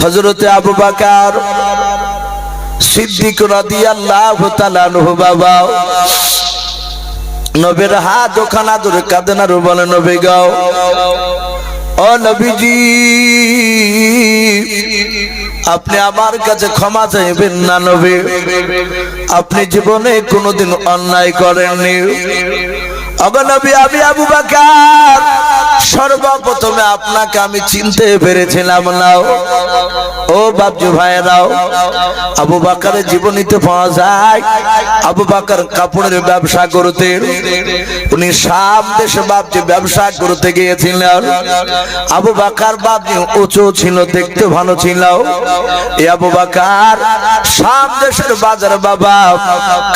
হযরতে আবু বকর সিদ্দিক রাদিয়াল্লাহু তাআলা আনহু বাবা নবীর হাত ওখানা ধরে কাঁদেন আর বলে, নবী গো, ও নবীজি, আপনি আমার কাছে ক্ষমা চাইবেন না নবী। আপনি জীবনে কোনোদিন অন্যায় করেননি। ওগো নবী, আমি আবু বকর সর্বপ্রথমে আপনাকে আমি চিনতে পেরেছিলাম না। ও বাপজি ভাইরাও, আবু বকরের জীবনীতে পাওয়া যায় আবু বকর কাপড়ের ব্যবসা করতেন। উনি শাম দেশে বাপজি ব্যবসা করতে গিয়েছিলেন। আবু বকর বাপজি উঁচু ছিল, দেখতে ভালো ছিল। এই আবু বকর শাম দেশের বাজার বাবা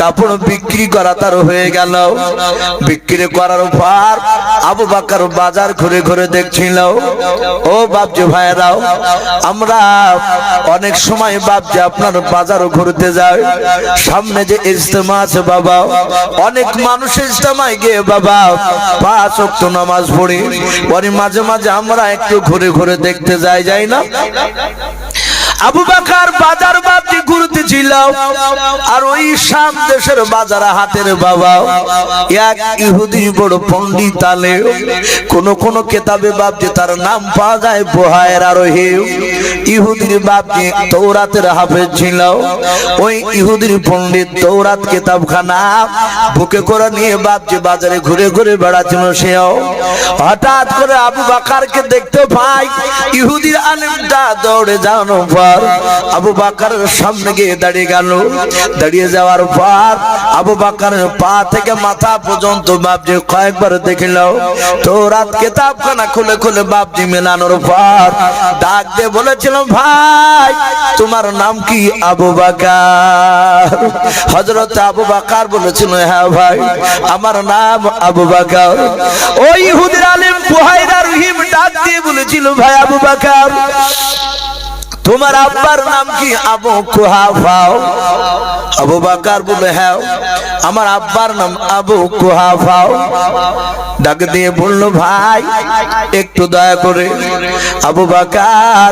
কাপড় বিক্রি করা তার হয়ে গেল। বিক্রি করার পর আবু বকর বাজার ঘুরে ঘুরে দেখছিল। ও বাপজি ভাইরাও, আমরা অনেক সময় বাপজি আপনার বাজারও ঘুরতে যাই। সামনে যে ইজতেমা আছে বাবা, অনেক মানুষ ইজতেমায় গিয়ে বাবা 5 ওয়াক্ত নামাজ পড়ি। পরে মাঝে মাঝে আমরা একটু ঘুরে ঘুরে দেখতে যাই না? আবু বকর বাজার বাপজি ঘুরতেছিল, আর ওই শাম দেশের বাজার হাটের বাবা এক ইহুদি বড় পণ্ডিত আলে। কোন কোন কিতাবে বাপজি তার নাম পাওয়া যায় বুহায়রা রহি। ইহুদির বাপজি তৌরাতের হাফেজ ছিল। ওই ইহুদির পণ্ডিত তৌরাত কিতাবখানা বুকে করে নিয়ে বাপজি বাজারে ঘুরে ঘুরে বেড়াচ্ছিল। সেও হঠাৎ করে আবু বকরকে দেখতে পায়। ইহুদির আলেমটা দৌড়ে যাওয়ার পর আবু বকরের সামনে গিয়ে দাঁড়িয়ে গেল। দাঁড়িয়ে যাওয়ার পর আবু বকরের পা থেকে মাথা পর্যন্ত বাপজি কয়েকবার দেখিল। তৌরাত কিতাবখানা খুলে খুলে বাপজি মেলানোর পর ডাক দিয়ে বলেছিল, ভাই তোমার নাম কি? আবু বকর। হযরত আবু বকর বলেছিল, হ্যাঁ ভাই আমার নাম আবু বকর। ওই ইহুদির আলেম বুহায়রা রহিম ডাক দিয়ে বলেছিল, ভাই আবু বকর তোমার আব্বার নাম কি? আবু কুহাফা। আবু বকর বলে, হ্যাঁ আমার আব্বার নাম আবু কুহাফা। ডাক দিয়ে বলল, ভাই একটু দয়া করে আবু বকর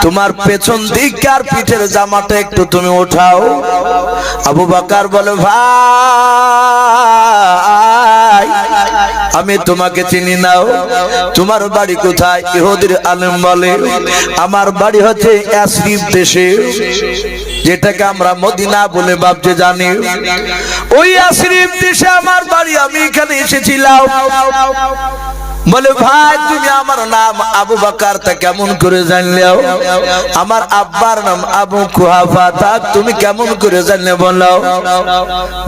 তোমার পেছন দিক আর পিঠের জামাটা একটু তুমি উঠাও। আবু বকর বলে, ভাই আমি তোমাকে চিনি না, তোমার বাড়ি কোথায়? ইহুদির আলেম বলে, আমার বাড়ি হচ্ছে ইয়াসরিব দেশে, যেটাকে আমরা মদিনা বলে বাপজি জানি। ওই ইয়াসরিব দেশে আমার বাড়ি, আমি এখানে এসেছিলাম। বলে, ভাই তুমি আমার নাম আবু বকর তা কেমন করে জানলে? আমার আব্বার নাম আবু কুহাফা, তা তুমি কেমন করে জানলে বলো?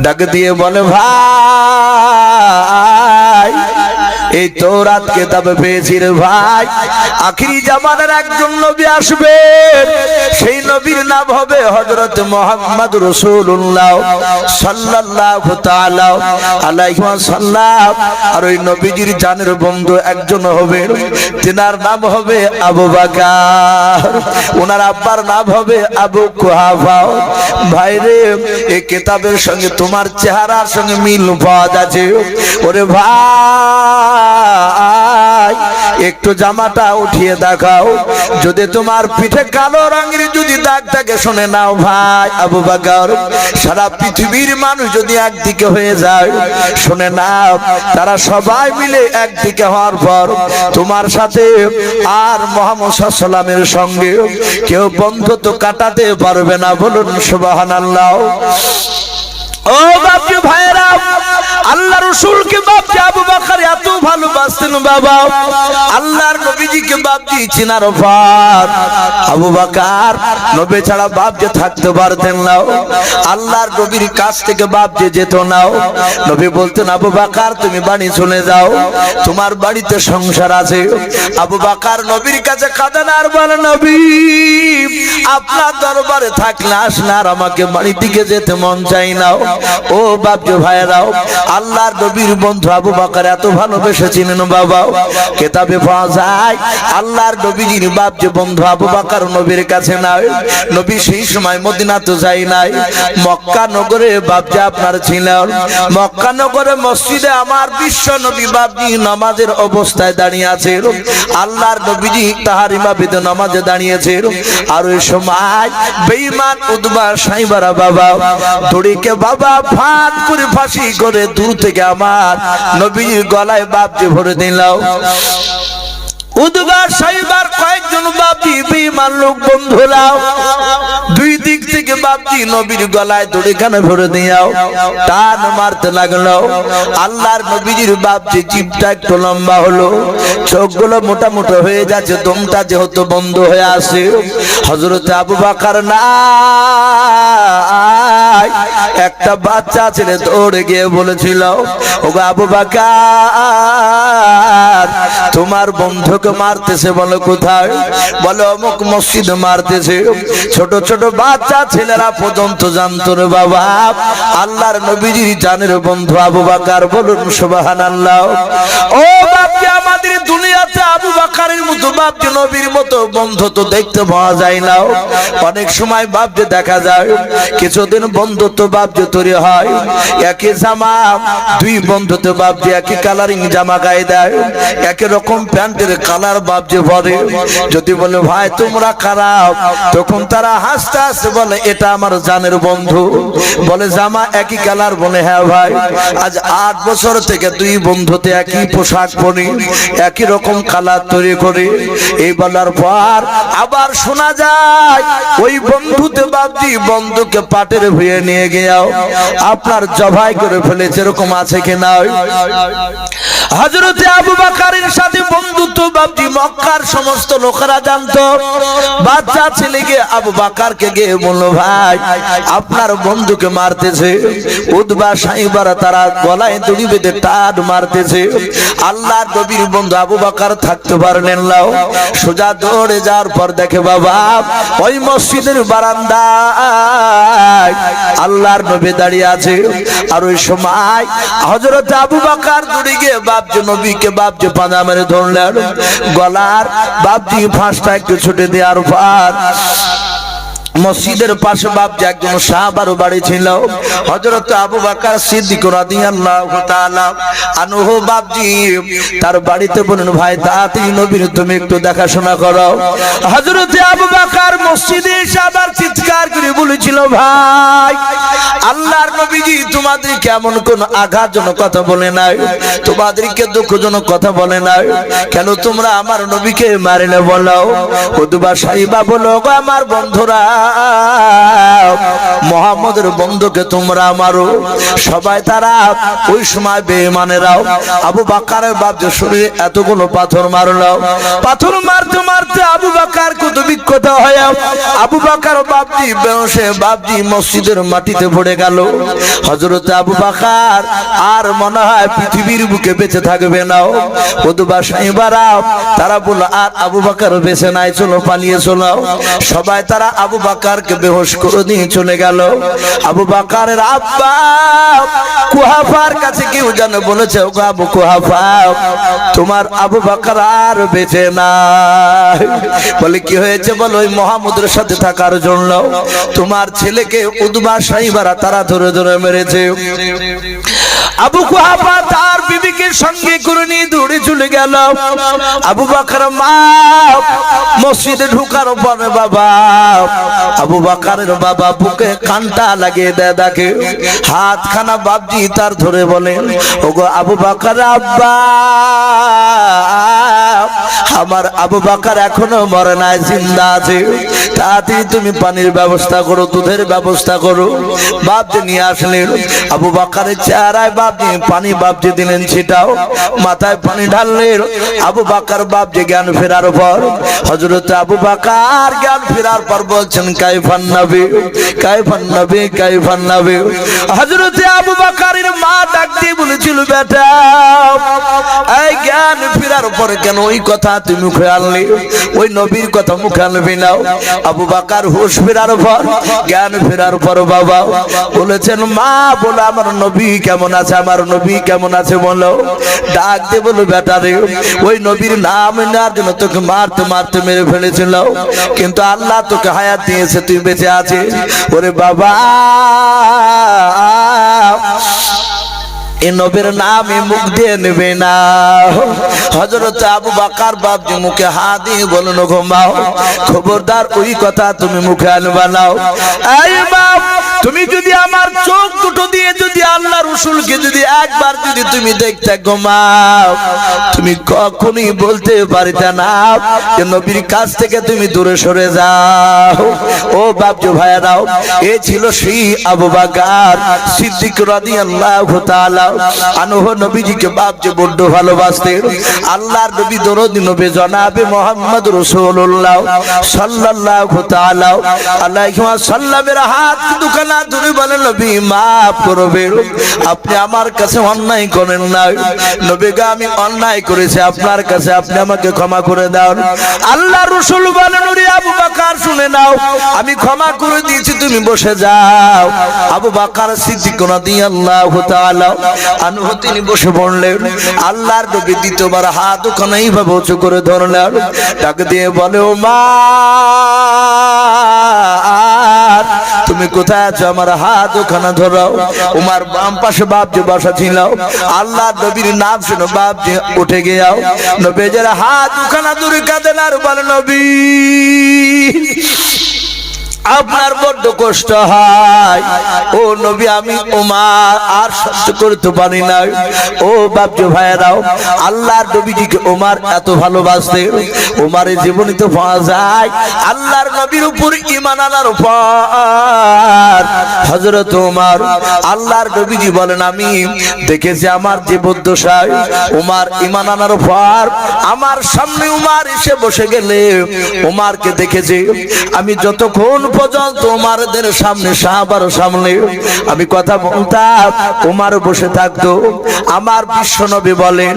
ডাক দিয়ে বলে, ভাই এই তৌরাত কিতাবে পেয়েছি রে ভাই, আখিরি জামানার একজন নবী আসবে, সেই নবীর নাম হবে হযরত মুহাম্মদ রাসূলুল্লাহ সাল্লাল্লাহু তাআলা আলাইহি ওয়াসাল্লাম। আর ওই নবীজির জানের বন্ধু একজন হবে, তিনার নাম হবে আবু বকর, ওনার আব্বার নাম হবে আবু কুহাফা। ভাইরে এই কিতাবের সঙ্গে তোমার চেহারার সঙ্গে মিল পাওয়া যাচ্ছে। ওরে ভাই একটু জামাটা উঠিয়ে দেখাও, যদি তোমার পিঠে কালো রঙের যদি দাগ থাকে, শুনে নাও ভাই আবু বকর, সারা পৃথিবীর মানুষ যদি একদিকে হয়ে যায়, শুনে নাও তারা সবাই মিলে একদিকে হওয়ার পর তোমার সাথে আর মুহাম্মদ সাল্লাল্লাহু আলাইহি ওয়াসাল্লামের সঙ্গে কেউ বন্ধুত্ব কাটাতে পারবে না। বলুন সুবহানাল্লাহ। ও বাপজি ভাইরা, আল্লাহ রাসূলকে বাপজি আবু বকর এত ভালোবাসতেন বাবা, আল্লাহর নবীজিকে বাপজি চিনার পর আবু বকর নবী ছাড়া বাপজি থাকতে পারতেন না। আল্লাহর নবীর কাছ থেকে বাপজি যেত না। নবী বলতেন, আবু বকর তুমি বাড়ি চলে যাও, তোমার বাড়িতে সংসার আছে। আবু বকর নবীর কাছে কাঁদেন আর বলে, নবী আপনার দরবারে থাকলে আসলে আর আমাকে বাড়ির দিকে যেতে মন চাই না। ও বাপজি ভাইরাও, আল্লাহর নবীর বন্ধু আবু বকর এত ভালোবেসেছিলেন বাবা, কিতাবে পাওয়া যায় আল্লাহর নবীর বাপজি বন্ধু আবু বকর নবীর কাছে নাই। নবী সেই সময় মদিনা তো যাই নাই, মক্কা নগরে বাপজি আপনার ছিলেন। মক্কা নগরে মসজিদে আমার বিশ্ব নবী বাপজি নামাজের অবস্থায় দাঁড়িয়ে আছে। আল্লাহর নবীজি তাহার ইমামতিতে নামাজে দাঁড়িয়েছে। আর ওই সময় বেঈমান উতবা সাইবারা বাবা দড়িকে বাবা ফাঁদ করে ফাঁসি করে দূর থেকে আমার নবীর গলায় বাপজি ভরে দিলাম। উদবার সাইবার কয়েকজন বাপজি বেঈমান লোক বন্ধুরা দুই দিক থেকে বাপজি নবীর গলায় দড়িখানে ভরে দিয়াও টান মারতে লাগলো। আল্লাহর নবীজির বাপজি জিভটা একটু লম্বা হলো, চোখগুলো মোটা মোটা হয়ে যাচ্ছে, দমটা যেহেতু বন্ধ হয়ে আসে। হযরত আবু বকর নাই একটা বাচ্চা ছেলে দৌড়ে গিয়ে বলেছিল, ওগো আবু বকর তোমার বন্ধুকে মারতেছে। বলো কোথায়? বলো অমুক মসজিদে মারতেছে। ছোট ছোট বাচ্চা ছেলেরা পর্যন্ত জানতো রে বাবা আল্লাহর নবীজির জানের বন্ধু আবু বকর। বলুন সুবহানাল্লাহ। ও বাপজি, আমাদের দুনিয়াতে আবু বকরের মতো বাপজি নবীর মতো বন্ধু তো দেখতে পাওয়া যায় না। অনেক সময় বাপজি দেখা যায় কিছুদিন বন্ধুত্ব বাপজি তৈরি হয়, একই জামা দুই বন্ধুত্ব বাপজি একই কালারিং জামা গায়ে দেয়, একই রকম প্যান্টের কালার বাপজি পরে। যদি বলে ভাই তোমরা খারাপ, তখন তারা হাসতে হাসতে বলে এটা আমার জানের বন্ধু। বলে জামা একই কালার, বলে হ্যাঁ ভাই। আজ 8 বছর থেকে দুই বন্ধুতে একই পোশাক পরি, একই রকম কালার তৈরি করে। এই বলার পর আবার শোনা যায় ওই বন্ধুতে বাপজি বন্ধুকে পাটের ভুঁয়ে নিয়ে গিয়েও আপনার জবাই করে ফেলেছে। এরকম আছে কিনা? হযরতে আবু বকরের সাথে বন্ধুত্ব বাপজি মক্কার সমস্ত লোকেরা জানতো। বাচ্চা ছেলেকে আবু বকরকে গিয়ে বলল, ভাই আপনার বন্ধুকে মারতেছে। উতবা সাইবারা তারা গলায় দড়ি বেঁধে টান মারতেছে। আল্লাহর নবীর বন্ধু আবু বকর থাকতে পারলেন না, সোজা দৌড়ে যাওয়ার পর দেখে বাবা ওই মসজিদের বারান্দায় আল্লাহর নবী দাঁড়িয়ে আছে। আর ওই সময় হযরত আবু বকর দৌড়ে গিয়ে বাপজি নবীকে বাপজি পাঁজা মেরে ধরলেন। গলার বাপজি ফাঁসটা একটু ছুটে দেওয়ার পর মসজিদের পাশে বাপজি একজন সাহাবার বাড়ি ছিল, হযরত আবু বকর সিদ্দিক রাদিয়াল্লাহু তাআলা আনহু। বাপজি তার বাড়িতে বলেন, ভাই তাড়াতাড়ি নবীর তুমি একটু দেখাশোনা করো। হযরত আবু বকর মসজিদে এসে আবার চিৎকার করে বলেছিল, ভাই আল্লাহর নবীজি তোমাদেরকে এমন কোন আঘাতজনক কথা বলে নাই, তোমাদেরকে দুঃখজনক কথা বলে নাই, কেন তোমরা আমার নবীকে মারলে? বলো। উতবা সাইবা বলো, আমার বন্ধুরা মুহাম্মদের বন্ধুকে তোমরা মারো। সবাই তারা ওই সময় বেঈমানেরাও আবু বকরের বাপজি শরীরে এতগুলো পাথর মারলো। পাথর মারতে মারতে আবু বকর কত বিক্ষত হয়ে আবু বকর বাপজি বেহুশে বাপজি মসজিদের মাটিতে পড়ে গেল। হযরত আবু বকর আর মনে হয় পৃথিবীর বুকে বেঁচে থাকবে না। উতবা সাইবারা তারা বলল, আর আবু বকর বেঁচে নাই, চলো পালিয়ে চলো। সবাই তারা আবু বকরকে বেহুশ করে দিয়ে চলে গেল। আবু বকরের আব্বা কুহাফার কাছে কেউ জানে বলেছে, ওগো আবু কুহাফা তোমার আবু বকর আর বেঁচে নাই। বলে কি হয়েছে? বলো ওই মুহাম্মদের সাথে থাকার জন্য তোমার ছেলেকে উতবা সাইবারা তারা ধরে ধরে মেরেছে। আবু কুহাফা তার বিবিকে সঙ্গে করে নিয়ে দৌড়ে চলে গেল। আবু বকর মা মসজিদে ঢোকার পরে বাবা আবু বকরের বাবা বুকে কানটা লাগিয়ে দেয়, দেখে হাতখানা বাপজি তার ধরে বলেন, ওগো আবু বকর আব্বা আমার আবু বকর এখনো মরে নাই, জিন্দা আছে, তাড়াতাড়ি তুমি পানির ব্যবস্থা করো, দুধের ব্যবস্থা করো। বাপজি নিয়ে আসলেন। আবু বকরের চেহারায় বাপজি পানি বাপজি দিলেন ছিটাও, মাথায় পানি ঢাললেন। আবু বকর বাপজি জ্ঞান ফেরার পর হযরত আবু বকর জ্ঞান ফেরার পর বলছেন, কাইফান নবী কাইফান নবী কাইফান নবী। হযরত আবু বকরের মা ডাক দিয়ে বলেছিল, বেটা এই জ্ঞান ফেরার পর কেন ওই ওই কথা তুমি মুখে আনলে, ওই নবীর কথা মুখে আনবি না। আবু বকর হুঁশ ফেরার পর, জ্ঞান ফেরার পর বাবা বলেছেন, মা বলো আমার নবী কেমন আছে, আমার নবী কেমন আছে বলো। ডাক দিয়ে বলো, বেটা রে, ওই নবীর নাম নেওয়ার জন্য তোকে মারতে মারতে মেরে ফেলেছিল, কিন্তু আল্লাহ তোকে হায়াত দিয়েছে, তুই বেঁচে আছিস। ওরে বাবা, এই নবীর নামে মুখ দিয়ে নেবে না। হযরত আবু বকর বাপজি মুখে হাত দিয়ে বলল, ঘুমাও, খবরদার ওই কথা তুমি মুখে আনবা না। এই বাপ, তুমি যদি আমার চোখ দুটো দিয়ে যদি আল্লাহ রাসূলকে যদি একবার যদি তুমি দেখতে ঘুমাও, তুমি কখনোই বলতে পারিতে না যে নবীর কাছ থেকে তুমি দূরে সরে যাও। ও বাপজি ভাইরাও, এ ছিল সেই আবু বকর সিদ্দিক রাদিয়াল্লাহু তাআলা আনহু। নবীজিকে বাপজি বড্ড ভালোবাসতেন। আল্লাহর নবী দরদি নবী জনাবে মুহাম্মদ রাসূলুল্লাহ সাল্লাল্লাহু তাআলা আলাইহি ওয়াসাল্লামের হাত দুখানা ধরে বলেন, নবী মাফ করবেন, আপনি আমার কাছে অন্যায় করেন না। নবী গো, আমি অন্যায় করেছি আপনার কাছে, আপনি আমাকে ক্ষমা করে দাও। আল্লাহর রাসূল বলেন, ওরে আবু বকর শুনে নাও, আমি ক্ষমা করে দিয়েছি, তুমি বসে যাও। আবু বকর সিদ্দিক রাদিয়াল্লাহু তাআলা আনহু তিনি বসে পড়লেন। আল্লাহর নবী দ্বিতীয়বার হাত ওখানে এইভাবে উঁচু করে ধরলেন, ডাক দিয়ে বলে, ও মা, তুমি কোথায় আছো, আমার হাত ওখানে ধরো। উমার বাম পাশে বাপজি বসা ছিল। আল্লাহর নবীর নাম শুনে বাপজি উঠে গিয়াও নবীর হাত ওখানে দূরে কাঁদেন আর বলে, নবী আপনার বড্ড কষ্ট হয়। ও নবী, আমি ওমর আর সহ্য করতে পারি না। ও বাপজি ভাইরাও, আল্লাহর নবীজিকে ওমর এত ভালোবাসতেন। ওমরের জীবনী তো পাওয়া যায় আল্লাহর নবীর উপর ঈমান আনার পর। হযরত ওমর, আল্লাহর নবীজি বলেন, আমি দেখেছি আমার জীবদ্দশায় ওমর ঈমান আনার পর আমার সামনে ওমর এসে বসে গেলে ওমরকে দেখেছি আমি যতক্ষণ পর্যন্ত ওমরদের সামনে, সাহাবার সামনে আমি কথা বলতাম, ওমর বসে থাকতো। আমার বিশ্বনবী বলেন,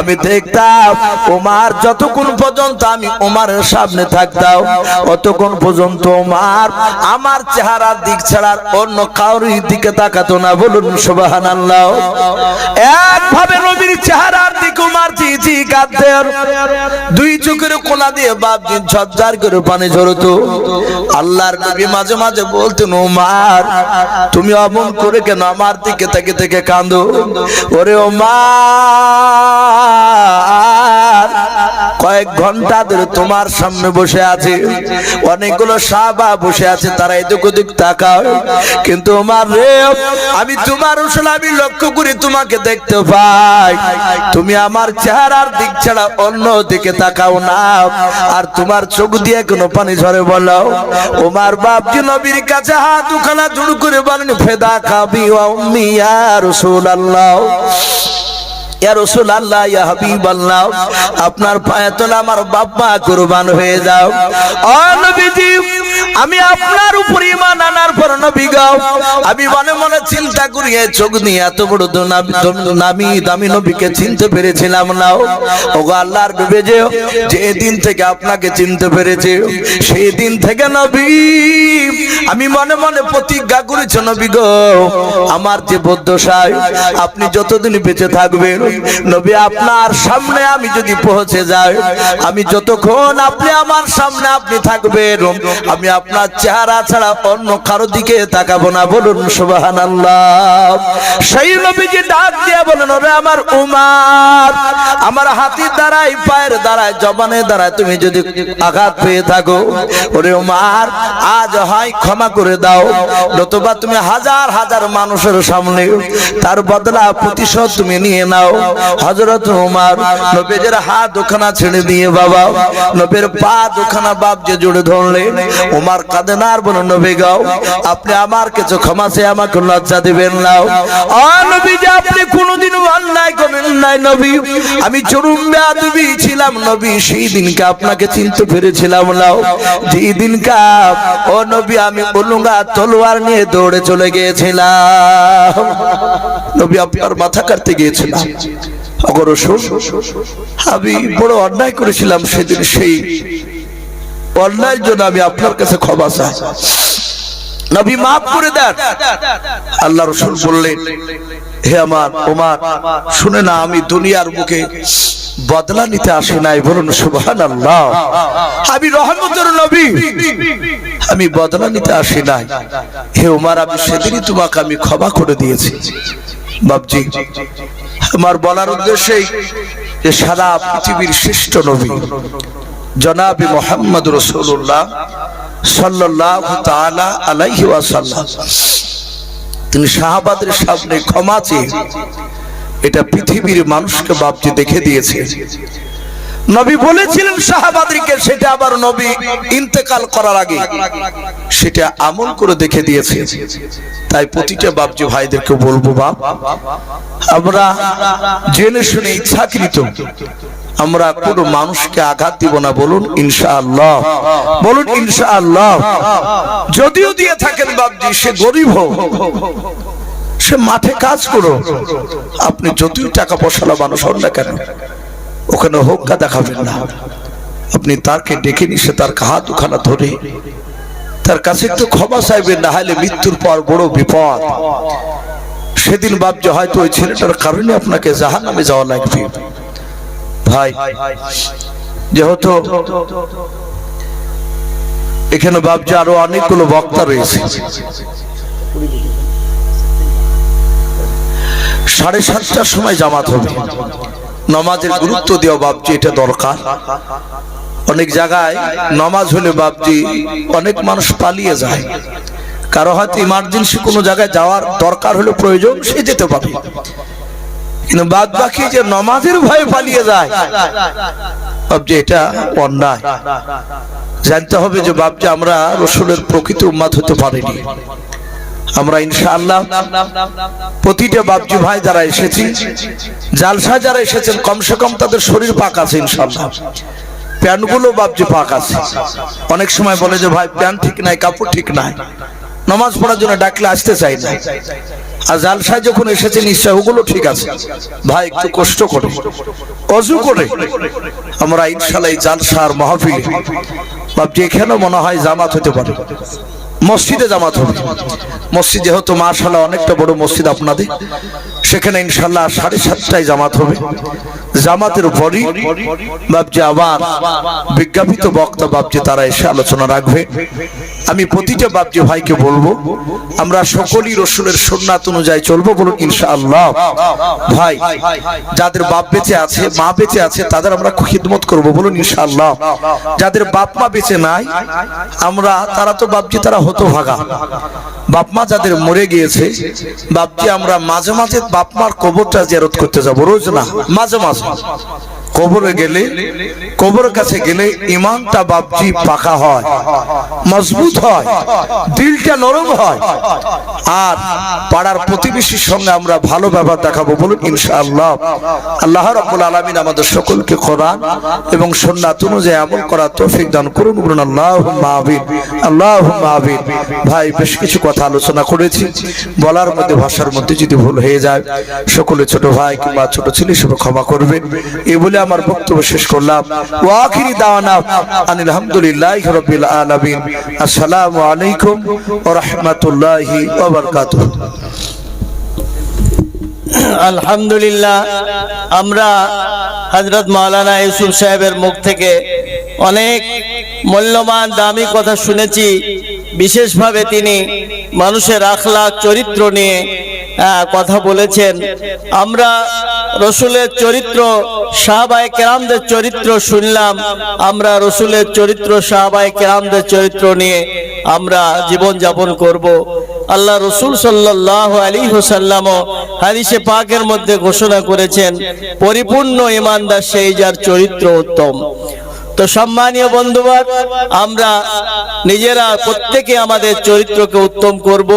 আমি দেখতাম ওমর যতক্ষণ পর্যন্ত আমি ওমরের সামনে থাকতাম ততক্ষণ পর্যন্ত ওমর আমার চেহারার দিক ছাড়া অন্য কারোর দিকে তাকাতো না। বলুন সুবহানাল্লাহ। একভাবে নবীর চেহারার দিকে ওমর জি কাঁদতেন, দুই চোখের কোনা দিয়ে বাপজি ঝরঝর করে পানি ঝরতো। আল্লাহর নবী মাঝে মাঝে বলতেন, ওমর তুমি অমন করে কেন আমার দিকে থেকে থেকে কাঁদো? ওরে ওমর, কয়েক ঘন্টা ধরে তোমার সামনে বসে আছে, অনেকগুলো সাহাবা বসে আছে, তারা এদিক ওদিক তাকায়, কিন্তু ওমর রে, আমি তোমার রাসূল, আমি লক্ষ্য করে তোমাকে দেখতে পাই, তুমি আমার চেহারার দিক ছাড়া অন্য দিকে তাকাও না, আর তোমার চোখ দিয়ে কোনো পানি ঝরে। বলো ওমর বাপজি নবীর কাছে হাত দুখানা জোড় করে বলেন, ফেদা কাবি ওয়া উম্মি ইয়া রাসূলুল্লাহ, ইয়া রাসূলুল্লাহ, ইয়া হাবিবাল্লাহ, আপনার পায়ে তলে আমার বাবা কুরবান হয়ে যাও। ও নবীজি, আমি আপনার উপর ঈমান আনার পর নবী গো, আমি মনে মনে চিন্তা করি, চোখ দিয়ে এত বড় দামি নবীকে চিনতে পেরেছিলাম না। ওগো আল্লাহর নবী, যে দিন থেকে আপনাকে চিনতে পেরেছে সেই দিন থেকে নবী আমি মনে মনে প্রতিজ্ঞা করেছি, নবী গো, আমার যে বদ্ধশায় আপনি যতদিন বেঁচে থাকবেন নবী, আপনার সামনে আমি যদি পৌঁছে যাই, আমি যতক্ষণ আপনি আমার সামনে আপনি থাকবেন, আমি আপনার চেহারা ছাড়া অন্য কারো দিকে তাকাবো না। বলুন সুবহানাল্লাহ। সেই নবীজি ডাক দিয়ে বলেন, ওরে আমার উমর, আমার হাতের দ্বারাই, পায়ের দ্বারাই, জবানের দ্বারাই তুমি যদি আঘাত পেয়ে থাকো, ওরে উমর, আজ হয় ক্ষমা করে দাও, নতুবা তুমি হাজার হাজার মানুষের সামনে তার বদলা প্রতিশোধ তুমি নিয়ে নাও। হযরত ওমর নবীর হাত দুখানা ছেড়ে দিয়ে বাবা নবীর পা দুখানা বাপ যে জুড়ে ধরলেন। ওমর আমার কাঁদে না আর বলো নবী গো আপনি আমার কিছু ক্ষমা চেয়ে আমাকে লজ্জা দিবেন না। ও নবী যে আপনি কোনোদিন অন্যায় করেন নাই নবী, আমি চরম বেয়াদবি ছিলাম নবী, সেই দিনকে আপনাকে চিনতে পেরেছিলাম না। যেই দিনকা ও নবী আমি উলুঙ্গা তলোয়ার নিয়ে দৌড়ে চলে গিয়েছিলাম, নবী আপনার মাথা কাটতে গিয়েছিলাম। আমি বড় অন্যায় করেছিলাম সেদিন, সেই অন্যায়ের জন্য আমি আপনার কাছে ক্ষমা চাই, নবী মাফ করে দেন। আল্লাহ রাসূল বললেন হে আমার ওমর শুনে না, আমি দুনিয়ার বুকে বদলা নিতে আসি নাই, বলুন সুবহানাল্লাহ। আমি রহমতের নবী, আমি বদলা নিতে আসি নাই। হে ওমর আমি সেদিনই তোমাকে আমি ক্ষমা করে দিয়েছি। বাপজি আমার বলার উদ্দেশ্যই যে সারা পৃথিবীর শ্রেষ্ঠ নবী জনাবে মুহাম্মদ রাসূলুল্লাহ সাল্লাল্লাহু তাআলা আলাইহি ওয়াসাল্লাম তিনি সাহাবাদের সামনে ক্ষমা চেয়ে এটা পৃথিবীর মানুষকে বাপজি দেখে দিয়েছে। নবী বলেছিলেন সাহাবাদেরকে, সেটা আবার নবী ইন্তেকাল করার আগে সেটা আমল করে দেখে দিয়েছে। তাই প্রতিটা বাপজি ভাইদেরকে বলবো, বাপ আমরা জেনে শুনে ইচ্ছাকৃত আমরা কোনো মানুষকে আঘাত দিব না, বলুন ইনশাআল্লাহ, বলুন ইনশাআল্লাহ। যদিও দিয়ে থাকেন বাপজি সে গরিব হোক, সে মাঠে কাজ করো, আপনি যতই টাকা পয়সালা মানুষ হন না কেন ওখানে হোক্কা দেখাবেন না, আপনি তাকে ডেকে নিয়ে তার হাত দুখানা ধরে তার কাছে একটু ক্ষমা চাইবেন, না হলে মৃত্যুর পর বড় বিপদ। সেদিন বাপজি হয়তো ওই ছেলেটার কারণে আপনাকে জাহান্নামে যাওয়া লাগবে। ভাই যেহেতু এখানে বাপজি আরো অনেকগুলো বক্তা রয়েছে, 7:30টার সময় জামাত হবে। নামাজের গুরুত্ব দেওয়া বাপজি এটা দরকার। অনেক জায়গায় নামাজ হলে বাপজি অনেক মানুষ পালিয়ে যায়, কারো হয়তো ইমার্জেন্সি কোনো জায়গায় যাওয়ার দরকার হলে প্রয়োজন সে যেতে পারে, কিন্তু বাদ বাকি যে নামাজের ভয়ে পালিয়ে যায় বাপজি এটা অন্যায়। জানতে হবে যে বাপজি আমরা রাসূলের প্রকৃত উম্মত হতে পারিনি। আমরা ইনশাআল্লাহ প্রতিটা বাপজি ভাই যারা এসেছি, জালসা যারা এসেছেন, কমসে কম তাদের শরীর পাক আছে ইনশাআল্লাহ, প্যান্টগুলো বাপজি পাক আছে। অনেক সময় বলে যে ভাই প্যান্ট ঠিক নাই, কাপড় ঠিক নাই, নামাজ পড়ার জন্য ডাকলে আসতে চাই না। আর জালসায় যখন এসেছে নিশ্চয় ওগুলো ঠিক আছে। ভাই একটু কষ্ট করে ওযু করে আমরা ইনশাআল্লাহ এই জালসার মাহফিলে বাপজি এখানে মনে হয় জামাত হতে পারে, মসজিদে জামাত হবে। মসজিদ যেহেতু মাশাআল্লাহ অনেকটা বড় মসজিদ আপনাদের, সেখানে ইনশাআল্লাহ 7:30টায় জামাত হবে। জামাতের পরই বাপজি আবার বিজ্ঞাপিত বক্তা বাপজি তারা এসে আলোচনা রাখবে। আমি প্রতিটা বাপজি ভাইকে বলবো আমরা সকলেই রাসূলের সুন্নাত অনুযায়ী চলবো, বলুন ইনশাআল্লাহ। ভাই যাদের বাপ বেঁচে আছে, মা বেঁচে আছে, তাদের আমরা খিদমত করব, বলুন ইনশাআল্লাহ। যাদের বাপ মা বেঁচে নাই আমরা তারা তো বাপজি তারা হতভাগা, বাপ মা যাদের মরে গিয়েছে বাপজি আমরা মাঝে মাঝে বাপ মার কবরটা জিয়ারত করতে যাব, রোজ না মাঝে মাঝে। কবরে গেলে, কবরের কাছে গেলে ইমানটা বাপজি পাকা হয়, মজবুত হয়, দিলটা নরম হয়, আর পাড়ার প্রতিবেশীর সঙ্গে আমরা ভালো ব্যবহার দেখাবো, বলুন ইনশাআল্লাহ। আল্লাহ রাব্বুল আলামিন আমাদের সকলকে কোরআন এবং সুন্নাত অনুযায়ী আমল করার তৌফিক দান করুন, বলুন আল্লাহুম্মা আমিন, আল্লাহুম্মা আমিন। ভাই বেশ কিছু কথা আলোচনা করেছি, বলার মধ্যে ভাষার মধ্যে যদি ভুল হয়ে যায় সকলে ছোট ভাই কিংবা ছোট ছেলে সব ক্ষমা করবেন, এই বলে আমার বক্তব্য শেষ করলাম। ওয়া আখিরি দাওয়ানা আনিল হামদুলিল্লাহি রাব্বিল আলামিন। আসসালামু আলাইকুম ওয়া রাহমাতুল্লাহি ওয়া বারাকাতুহু। আলহামদুলিল্লাহ, আমরা হযরত মাওলানা ইউসুফ সাহেবের মুখ থেকে অনেক মূল্যবান দামি কথা শুনেছি। বিশেষভাবে তিনি মানুষের আখলাক চরিত্র নিয়ে কথা বলেছেন। আমরা রাসূলের চরিত্র, সাহাবায়ে কেরামদের চরিত্র শুনলাম। আমরা রাসূলের চরিত্র, সাহাবায়ে কেরামদের চরিত্র নিয়ে আমরা জীবন যাপন করব। আল্লাহ রাসূল সাল্লাল্লাহু আলাইহি ওয়াসাল্লাম হাদিসে পাকের মধ্যে ঘোষণা করেছেন, পরিপূর্ণ ঈমানদার সেই যার চরিত্র উত্তম। তো সম্মানীয় বন্ধুবর, আমরা নিজেরা প্রত্যেকে আমাদের চরিত্রকে উত্তম করব।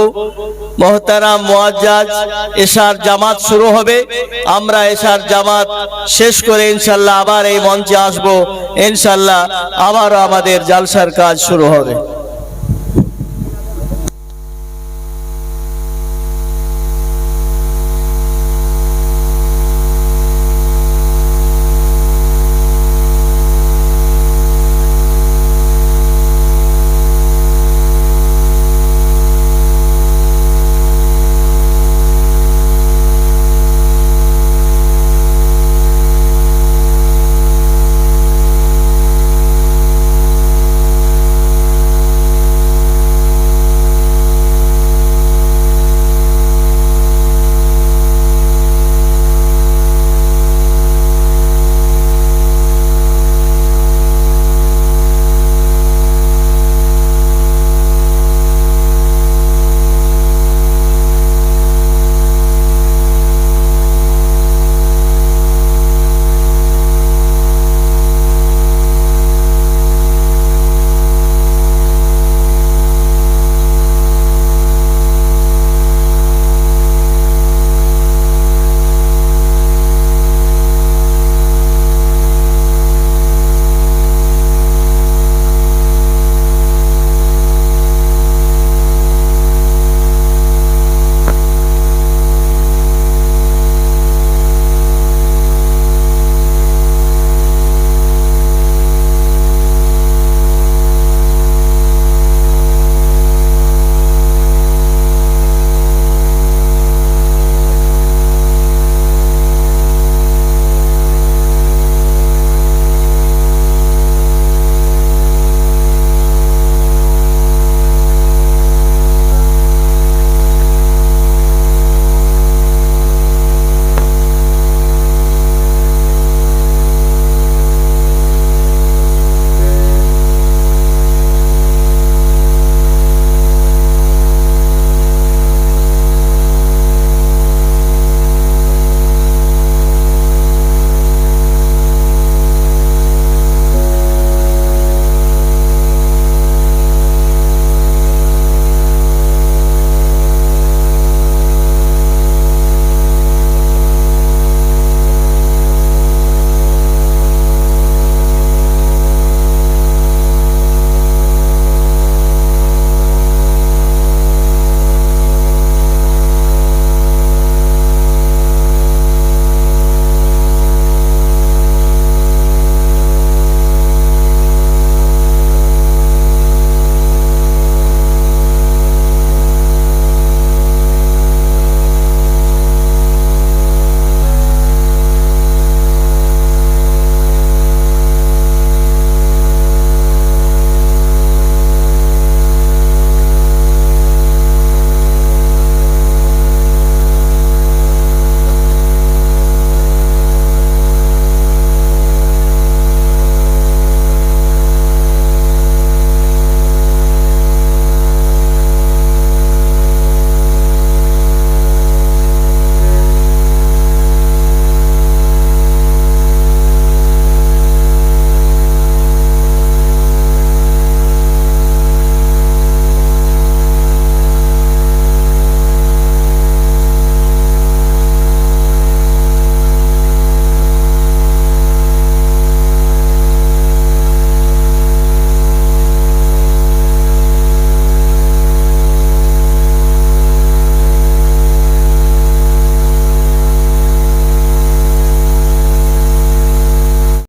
মোহতারাম মুআজ্জাজ এশার জামাত শুরু হবে, আমরা এশার জামাত শেষ করে ইনশাল্লাহ আবার এই মঞ্চে আসব, ইনশাল্লাহ আবারও আমাদের জালসার কাজ শুরু হবে।